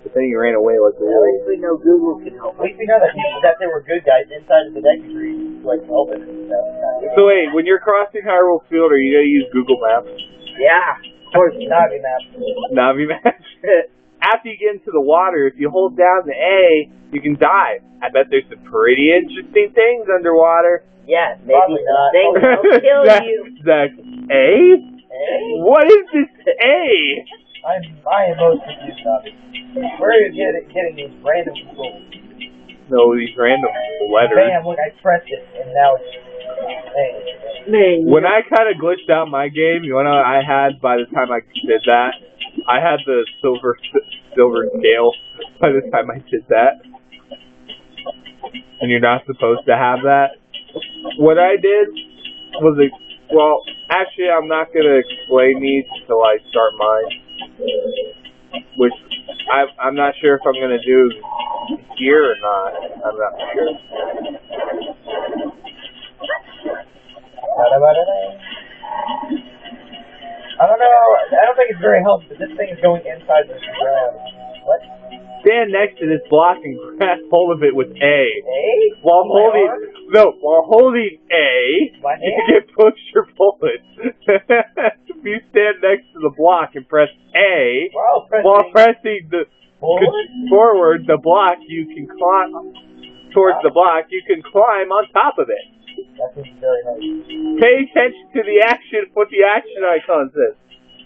Speaker 1: But then he ran away like the
Speaker 3: At least we know Google can help.
Speaker 2: At least we know that they were good guys inside of the deck tree, like open and stuff.
Speaker 1: So wait, when you're crossing Hyrule Field, are you gonna use Google Maps?
Speaker 3: Yeah, of course.
Speaker 2: Navi Maps.
Speaker 1: Navi Maps. After you get into the water, if you hold down the A, you can dive. I bet there's some pretty interesting things underwater.
Speaker 3: Yeah, maybe
Speaker 2: Probably not.
Speaker 3: things will kill you.
Speaker 1: The A? What is this A?
Speaker 2: I am most confused, Navi. Where are you getting these random controls?
Speaker 1: No, these random letters.
Speaker 2: Bam, look, I pressed it, and now it's
Speaker 3: Man,
Speaker 1: When I kind of glitched out my game, you know what I had by the time I did that? I had the silver scale by the time I did that. And you're not supposed to have that. What I did was, well, actually I'm not going to explain these until I start mine. Which, I'm not sure if I'm going to do here or not. I'm not sure.
Speaker 2: I don't know. I don't think it's very helpful, but this thing is going inside the ground. What?
Speaker 1: Stand next to this block and grab hold of it with A.
Speaker 2: A?
Speaker 1: While holding A, you can push your bullet. If you stand next to the block and press A, while pressing the forward the block, you can climb towards the block. You can climb on top of it.
Speaker 2: That seems very nice.
Speaker 1: Pay attention to the action. What the action icon says.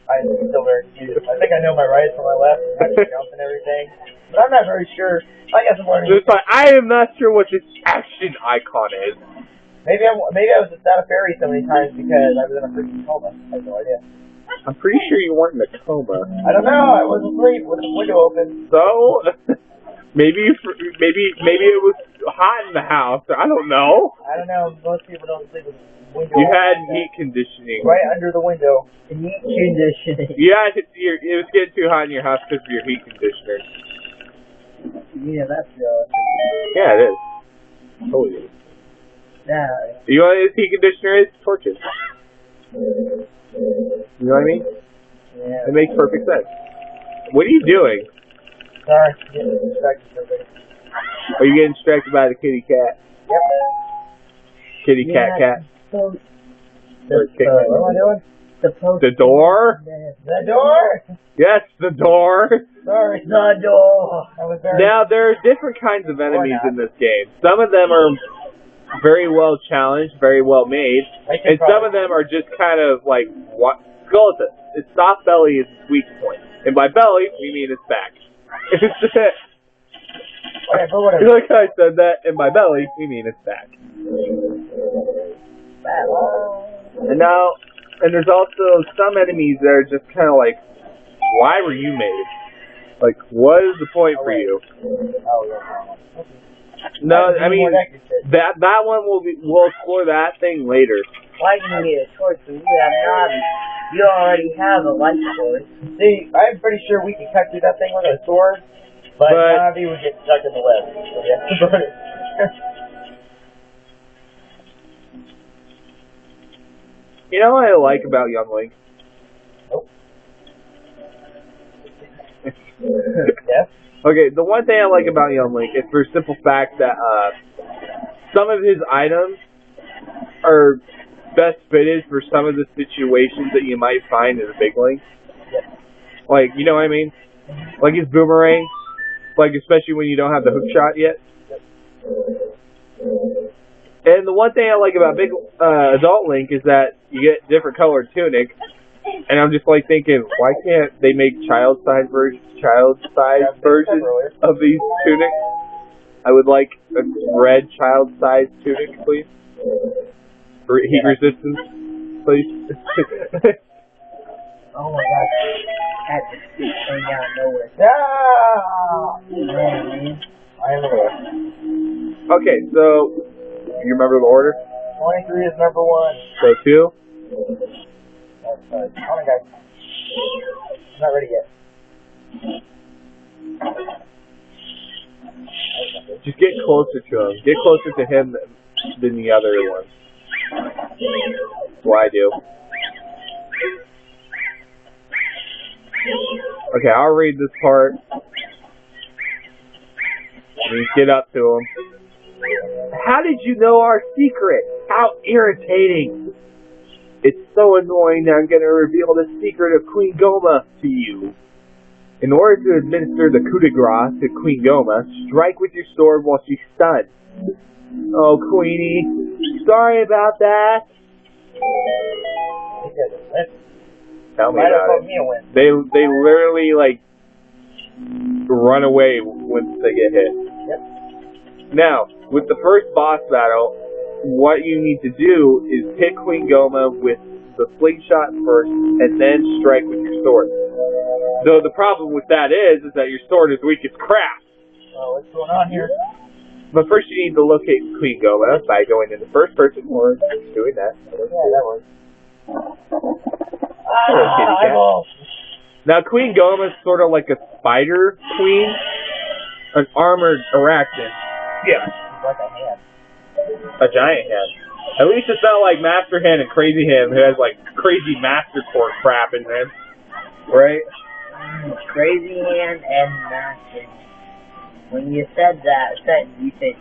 Speaker 2: I'm still very confused. I think I know my right from my left, and how to jump and everything, but I'm not very sure. I guess I'm learning.
Speaker 1: It's like, I am not sure what this action icon is.
Speaker 2: Maybe I was just out of fairy so many times because I was in a freaking coma. I have no idea.
Speaker 1: I'm pretty sure you weren't in a coma.
Speaker 2: I don't know. I was asleep with the window open.
Speaker 1: So, maybe it was hot in the house. I don't know.
Speaker 2: I don't know. Most people don't sleep with the window.
Speaker 1: You had heat conditioning.
Speaker 2: Right under the window.
Speaker 3: heat conditioning.
Speaker 1: Yeah, it was getting too hot in your house because of your heat conditioner.
Speaker 3: Yeah, that's real.
Speaker 1: Yeah, it is. Totally is.
Speaker 3: Yeah.
Speaker 1: You know what his heat conditioner is? Torches. You know what I mean?
Speaker 3: Yeah.
Speaker 1: It makes perfect sense. What are you doing?
Speaker 2: Sorry, I'm getting distracted.
Speaker 1: Are you getting distracted by the kitty cat?
Speaker 2: Yep.
Speaker 1: Kitty cat.
Speaker 3: So,
Speaker 2: What am I doing?
Speaker 1: The door?
Speaker 2: The door?
Speaker 1: Yes, the door.
Speaker 2: Sorry, the door.
Speaker 1: Now, there are different kinds of enemies in this game. Some of them are very well challenged, very well made, and some of them are just kind of like, what? Skeleton. Its soft belly is its weak point. And by belly, we mean its back.
Speaker 2: Whatever.
Speaker 1: You like how I said that? And by belly, we mean its back. And there's also some enemies that are just kind of like, why were you made? Like, what is the point for you? No, I mean, that one we'll explore that thing later.
Speaker 3: Why can you get a torch when you have not? You already have a light source.
Speaker 2: See, I'm pretty sure we can cut through that thing with a sword, but Navi would get stuck in the web. So we have to burn it.
Speaker 1: You know what I like about Young Link?
Speaker 2: Nope. Yes?
Speaker 1: Okay, the one thing I like about Young Link is for the simple fact that some of his items are best fitted for some of the situations that you might find in a Big Link.
Speaker 2: Yes.
Speaker 1: Like, you know what I mean? Like his boomerang, like especially when you don't have the hook shot yet. And the one thing I like about Big Adult Link is that you get different colored tunic, and I'm just like thinking, why can't they make child-sized versions of these tunics? I would like a red child-sized tunic, please. For heat resistance, please.
Speaker 3: Oh my gosh. That just came out of nowhere.
Speaker 2: Man. I am aware.
Speaker 1: Okay, so you remember the order?
Speaker 2: 23 is number 1.
Speaker 1: So 2.
Speaker 2: Sorry. Oh my god. I'm not ready yet.
Speaker 1: Just get closer to him. Get closer to him than the other one. That's what I do. Okay, I'll read this part. And get up to him. How did you know our secret? How irritating. It's so annoying that I'm going to reveal the secret of Queen Goma to you. In order to administer the coup de grace to Queen Goma, strike with your sword while she's stunned. Oh, Queenie, sorry about that. Tell me about it. They literally, like, run away once they get hit.
Speaker 2: Yep.
Speaker 1: Now, with the first boss battle, what you need to do is hit Queen Goma with the slingshot first, and then strike with your sword. Though the problem with that is that your sword is weak as crap.
Speaker 2: Oh, what's going on here?
Speaker 1: But first you need to locate Queen Goma by going into first person or doing that.
Speaker 2: Yeah, that works.
Speaker 1: Hello, now Queen Goma is sort of like a spider queen, an armored arachnid. Yeah.
Speaker 2: Like a hand.
Speaker 1: A giant hand. At least it's not like Master Hand and Crazy Hand, who has like crazy Master Core crap in him. Right?
Speaker 3: Crazy Hand and Master. When you said that, you said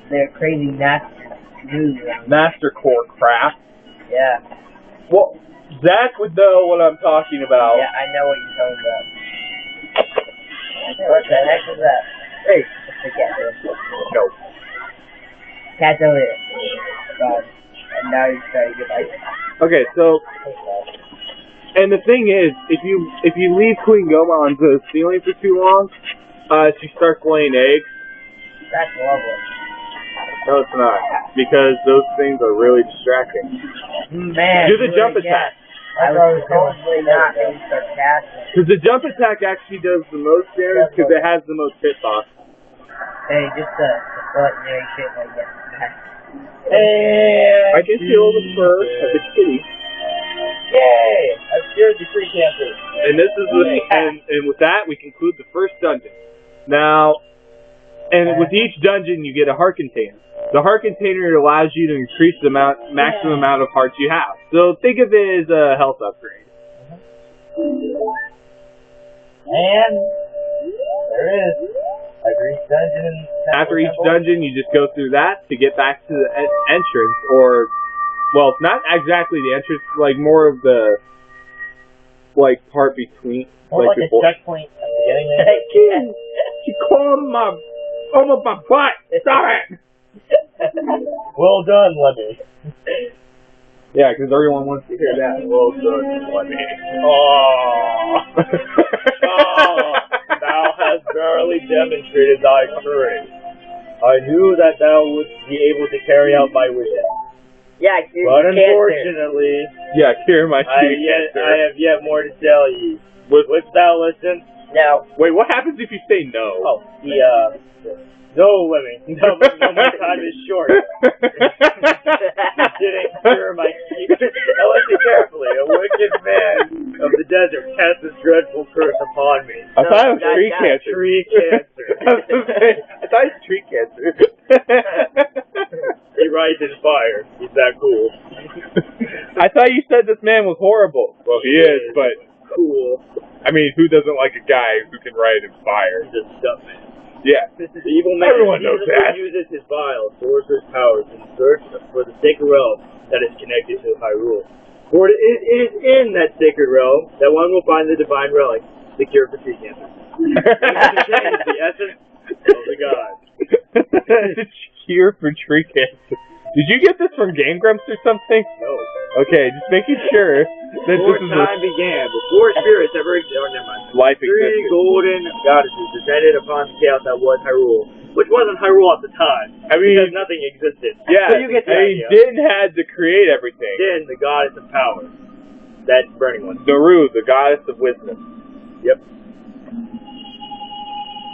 Speaker 3: they're crazy Master moves.
Speaker 1: Master Core crap.
Speaker 3: Yeah.
Speaker 1: Well, Zach would know what I'm talking about.
Speaker 3: Yeah, I know what you're talking about. What the heck is that? Hey, it's the cat there.
Speaker 1: No.
Speaker 3: Cat's over here. God. And now he's trying to get back.
Speaker 1: Okay, so, and the thing is, if you leave Queen Goma on the ceiling for too long, she starts laying eggs.
Speaker 3: That's lovely.
Speaker 1: No, it's not, because those things are really distracting.
Speaker 3: Man,
Speaker 1: do the jump attack.
Speaker 3: I was totally not being sarcastic.
Speaker 1: Because the jump attack actually does the most damage because it has the most hitbox.
Speaker 3: Hey, just ordinary shit like that.
Speaker 1: And I can feel the fur of the kitty.
Speaker 2: Yay! I've cured the tree cancer.
Speaker 1: And this is and with that we conclude the first dungeon. Now, and with each dungeon you get a heart container. The heart container allows you to increase the maximum amount of hearts you have. So think of it as a health upgrade.
Speaker 2: And there is.
Speaker 1: After each dungeon, you just go through that to get back to the entrance, or, well, not exactly the entrance, like more of the, like, part between.
Speaker 2: More like a checkpoint at the beginning there.
Speaker 1: She called my butt. Stop it.
Speaker 2: Well done, Lemmy.
Speaker 1: Yeah, because everyone wants to hear that.
Speaker 2: Well done, Lemmy. Oh. Thou hast verily demonstrated thy courage. I knew that thou wouldst be able to carry out my wishes.
Speaker 3: Yeah,
Speaker 2: but unfortunately,
Speaker 1: cure my cancer.
Speaker 2: I have yet more to tell ye. Wouldst thou listen?
Speaker 3: No.
Speaker 1: Wait, what happens if you say no?
Speaker 2: Oh, no, Lemmy. No, my time is short. Didn't cure my cancer. Now listen carefully. A wicked man of the desert cast this dreadful curse upon me.
Speaker 1: I thought it was tree cancer.
Speaker 2: Tree cancer.
Speaker 1: I thought it was tree cancer.
Speaker 2: He rides in fire. He's that cool.
Speaker 1: I thought you said this man was horrible. Well, he is, but
Speaker 2: cool.
Speaker 1: I mean, who doesn't like a guy who can ride in fire?
Speaker 2: He's a stunt man.
Speaker 1: Yeah.
Speaker 2: The evil man
Speaker 1: Everyone knows that.
Speaker 2: uses his vile, sorcerer's powers in search for the sacred realm that is connected to Hyrule. For it is in that sacred realm that one will find the divine relic, the cure for tree cancer. It contains the essence of the god.
Speaker 1: The cure for tree cancer. Did you get this from Game Grumps or something?
Speaker 2: No.
Speaker 1: Okay, just making sure that
Speaker 2: Before
Speaker 1: this is
Speaker 2: time began, before spirits ever existed, never mind.
Speaker 1: life
Speaker 2: Three
Speaker 1: existed.
Speaker 2: golden goddesses descended upon the chaos that was Hyrule, which wasn't Hyrule at the time.
Speaker 1: I mean,
Speaker 2: because nothing existed.
Speaker 1: yeah,
Speaker 2: So you get the idea.
Speaker 1: Din had to create everything.
Speaker 2: Din, the goddess of power. That's burning one.
Speaker 1: Naru, the goddess of wisdom.
Speaker 2: Yep.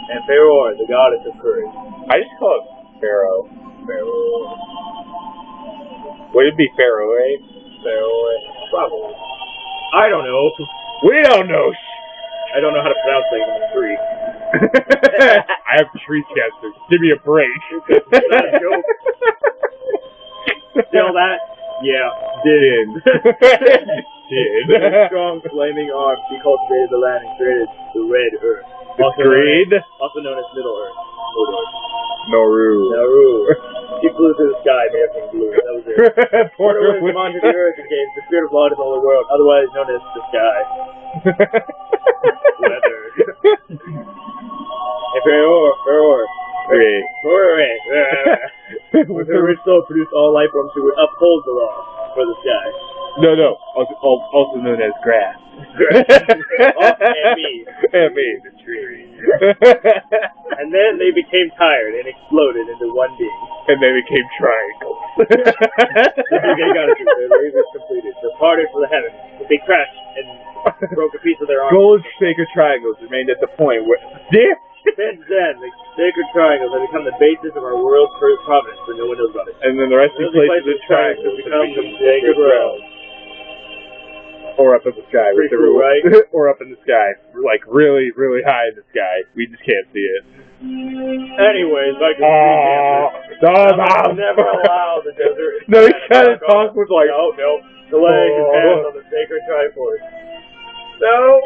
Speaker 2: And Pharaoh, the goddess of courage.
Speaker 1: I just call it Pharaoh.
Speaker 2: Pharaoh.
Speaker 1: Would it be Pharaoh, right?
Speaker 2: Pharaoh. Probably. I don't know.
Speaker 1: We don't know.
Speaker 2: I don't know how to pronounce things in Greek.
Speaker 1: I have tree cancer. Give me a break.
Speaker 2: Not a joke. Still that? Yeah.
Speaker 1: Did.
Speaker 2: With his strong flaming arms, he cultivated the land and created the red earth. Also known as Middle Earth. Naru. He flew through the sky, made everything blue. That was it. Porter was onto the earth and gave the spirit of law to the whole world, otherwise known as the sky. Weather. Hey, Pharaoh. With her rich soul produced all life forms who would uphold the law for the sky.
Speaker 1: No. Also known as grass.
Speaker 2: And me.
Speaker 1: And me, the tree.
Speaker 2: And then they became tired and exploded into one being.
Speaker 1: And they became triangles.
Speaker 2: They got it. Their lasers completed. Departed for the heavens. But they crashed and broke a piece of their arm.
Speaker 1: Gold's sacred triangles remained at the point where...
Speaker 2: Since then, the sacred triangles have become the basis of our world's providence, but no one knows about it.
Speaker 1: And then the rest of the places of triangles
Speaker 2: have become sacred realms.
Speaker 1: Or up in the sky.
Speaker 2: Pretty cool, right?
Speaker 1: Or up in the sky. Like, really, really high in the sky. We just can't see it.
Speaker 2: Anyways, like never allow the desert.
Speaker 1: No, he kind of talks with like...
Speaker 2: No. Delay his hands on the sacred triforce. No.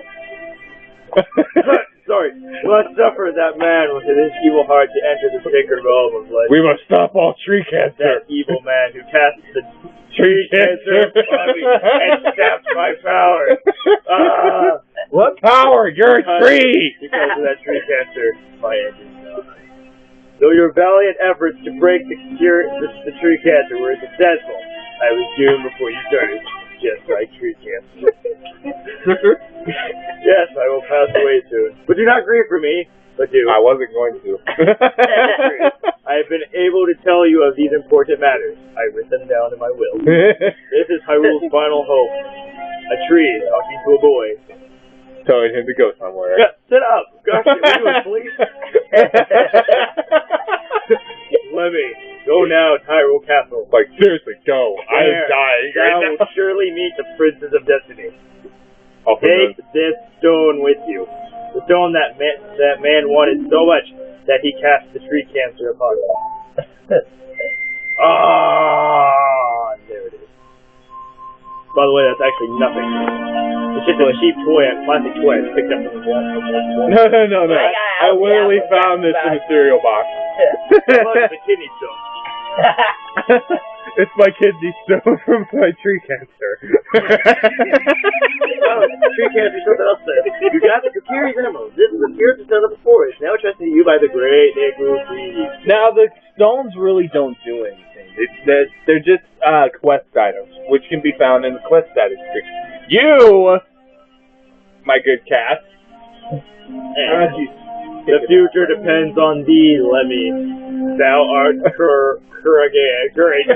Speaker 2: Sorry. Let's suffer that man with his evil heart to enter the sacred realm of life.
Speaker 1: We must stop all tree cancer.
Speaker 2: That evil man who cast the
Speaker 1: tree cancer
Speaker 2: and sapped my power.
Speaker 1: What power? You're a tree!
Speaker 2: Because of that tree cancer, my engine died. Though your valiant efforts to break the tree cancer were successful, I was doomed before you started. Just like tree cancer. Yes, I will pass away soon. But do not grieve for me, but do.
Speaker 1: I wasn't going to.
Speaker 2: I have been able to tell you of these important matters. I write them down in my will. This is Hyrule's final hope. A tree talking to a boy.
Speaker 1: Telling him to go somewhere.
Speaker 2: Yeah, sit up. Gosh, are you asleep? Lemmy, go now to Hyrule Castle.
Speaker 1: Like, seriously, go. I am dying
Speaker 2: Thou
Speaker 1: right
Speaker 2: will
Speaker 1: now.
Speaker 2: surely meet the Princes of Destiny.
Speaker 1: Also
Speaker 2: Take this stone with you. The stone that man wanted so much that he cast the tree cancer upon him. There it is. By the way, that's actually nothing. It's just a cheap toy, a plastic toy I picked up from the wall.
Speaker 1: No. I literally found this in a cereal box.
Speaker 2: It's a kidney stone.
Speaker 1: It's my kidney stone from my tree cancer.
Speaker 2: Tree cancer, something else there. You got the Kakiri's ammo. This is the spiritual stone of the forest, now trusted to you by the great Negru Tree.
Speaker 1: Now, the stones really don't do anything. They're just quest items, which can be found in the quest status tree. You, my good cat.
Speaker 2: The future depends on thee, Lemmy. Thou art great.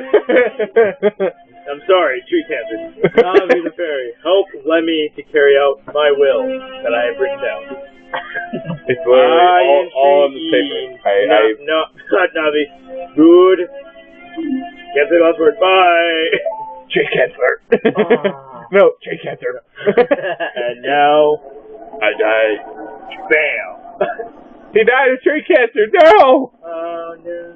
Speaker 2: I'm sorry, tree cancer. Navi the fairy, help Lemmy to carry out my will that I have written down.
Speaker 1: It's literally all on the paper.
Speaker 2: No, not Navi. Good. Cancer last word. Bye.
Speaker 1: Tree cancer. No, tree cancer.
Speaker 2: And now
Speaker 1: I died.
Speaker 2: Bam.
Speaker 1: He died of tree cancer. No.
Speaker 2: Oh no.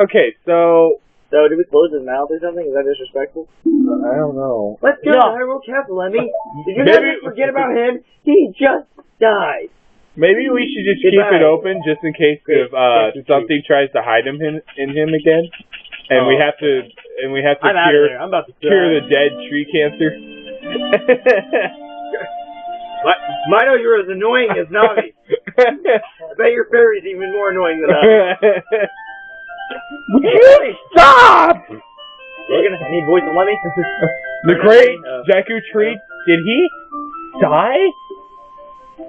Speaker 1: Okay, so
Speaker 2: did we close his mouth or something? Is that disrespectful?
Speaker 1: I don't know.
Speaker 2: Let's go to Hyrule Castle, Lemmy. Did you not forget about him? He just died.
Speaker 1: Maybe we should just keep it open just in case if something tries to hide him in him again, and we have to cure the dead tree cancer.
Speaker 2: Mino, you're as annoying as Navi. I bet your fairy's even more annoying than us.
Speaker 1: Would you stop?
Speaker 2: We're gonna need voice of Lemmy.
Speaker 1: The great Deku Tree, did he die?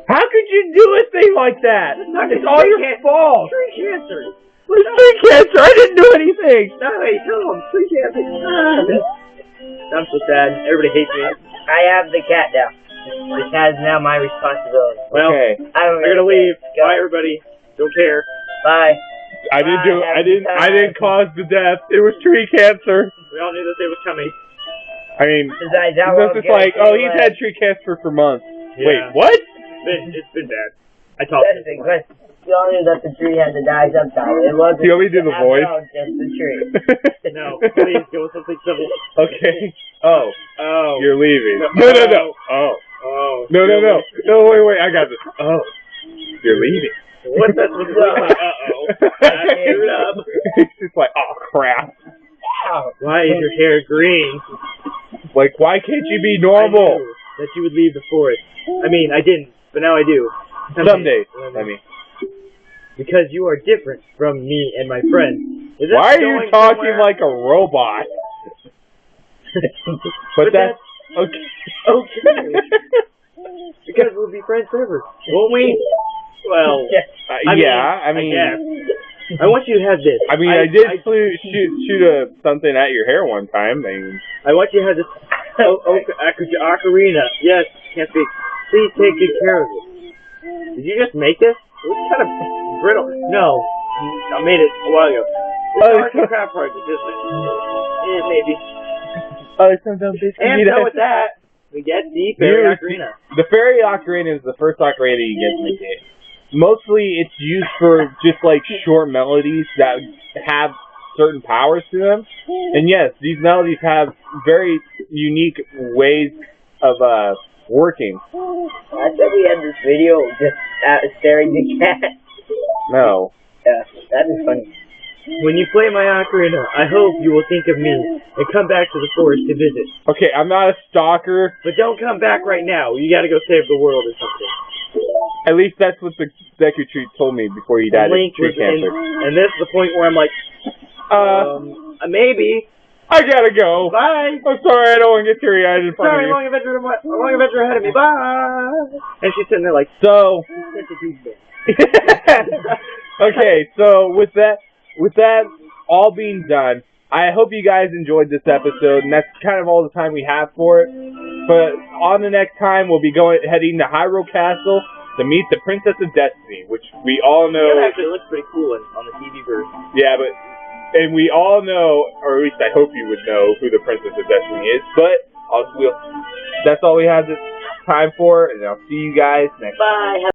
Speaker 1: How could you do a thing like that? It's all your fault.
Speaker 2: Tree cancer.
Speaker 1: It's tree cancer. I didn't do anything.
Speaker 2: No, hey, tell him. Tree cancer. I'm so sad. Everybody hates me.
Speaker 3: I have the cat now. The cat is now my responsibility.
Speaker 2: Well,
Speaker 1: okay.
Speaker 2: I'm gonna leave. Bye, everybody. Don't care.
Speaker 3: Bye.
Speaker 1: I didn't cause the death. It was tree cancer.
Speaker 2: We all knew that they was coming.
Speaker 1: I mean,
Speaker 3: Besides,
Speaker 1: it's just like, oh, he's had tree cancer for months.
Speaker 2: Yeah.
Speaker 1: Wait, what?
Speaker 2: It's been bad. I talked to him.
Speaker 3: You all knew that the tree had to die sometime. It wasn't.
Speaker 1: You want me to do the voice?
Speaker 3: Just the tree.
Speaker 2: No, please go with something simple.
Speaker 1: Okay. Oh, you're leaving. No.
Speaker 2: Oh.
Speaker 1: No, wait, I got this. Oh, you're leaving.
Speaker 2: What's that supposed to look like? I screwed up.
Speaker 1: It's just like, oh, crap.
Speaker 2: Why is your hair green?
Speaker 1: Like, why can't you be normal?
Speaker 2: I knew that you would leave the forest. I mean, I didn't, but now I do.
Speaker 1: Someday. I mean.
Speaker 2: Because you are different from me and my friends.
Speaker 1: Why are you talking like a robot? But that's... Okay.
Speaker 2: Okay. Because we'll be friends forever, won't we? Well, I guess. I want you to have this.
Speaker 1: I mean, I did shoot something at your hair one time.
Speaker 2: I want you to have this ocarina. Yes, can't speak. Please take good care of it. Did you just make this? It was kind of brittle. No, I made it a while ago. It's arts and craft project, isn't it? Yeah, maybe.
Speaker 1: Oh, sometimes
Speaker 2: and so with that, we get the fairy ocarina.
Speaker 1: The fairy ocarina is the first ocarina you get in the game. Mostly, it's used for just like short melodies that have certain powers to them. And yes, these melodies have very unique ways of working.
Speaker 3: I thought we had this video just staring the cat.
Speaker 1: No.
Speaker 3: Yeah, that is funny.
Speaker 2: When you play my ocarina, I hope you will think of me and come back to the forest to visit.
Speaker 1: Okay, I'm not a stalker.
Speaker 2: But don't come back right now. You gotta go save the world or something.
Speaker 1: At least that's what the Deku Tree told me before he died of tree cancer.
Speaker 2: And this is the point where I'm like, maybe.
Speaker 1: I gotta go.
Speaker 2: Bye.
Speaker 1: I'm sorry, I don't want to get teary-eyed in front of you.
Speaker 2: Long adventure ahead of me. Bye. And she's sitting there like,
Speaker 1: so. Okay, so with that all being done, I hope you guys enjoyed this episode, and that's kind of all the time we have for it. But on the next time, we'll be heading to Hyrule Castle to meet the Princess of Destiny, which we all know.
Speaker 2: That actually looks pretty cool on the TV version.
Speaker 1: Yeah, and we all know, or at least I hope you would know, who the Princess of Destiny is. But that's all we have this time for, and I'll see you guys next time.
Speaker 3: Bye.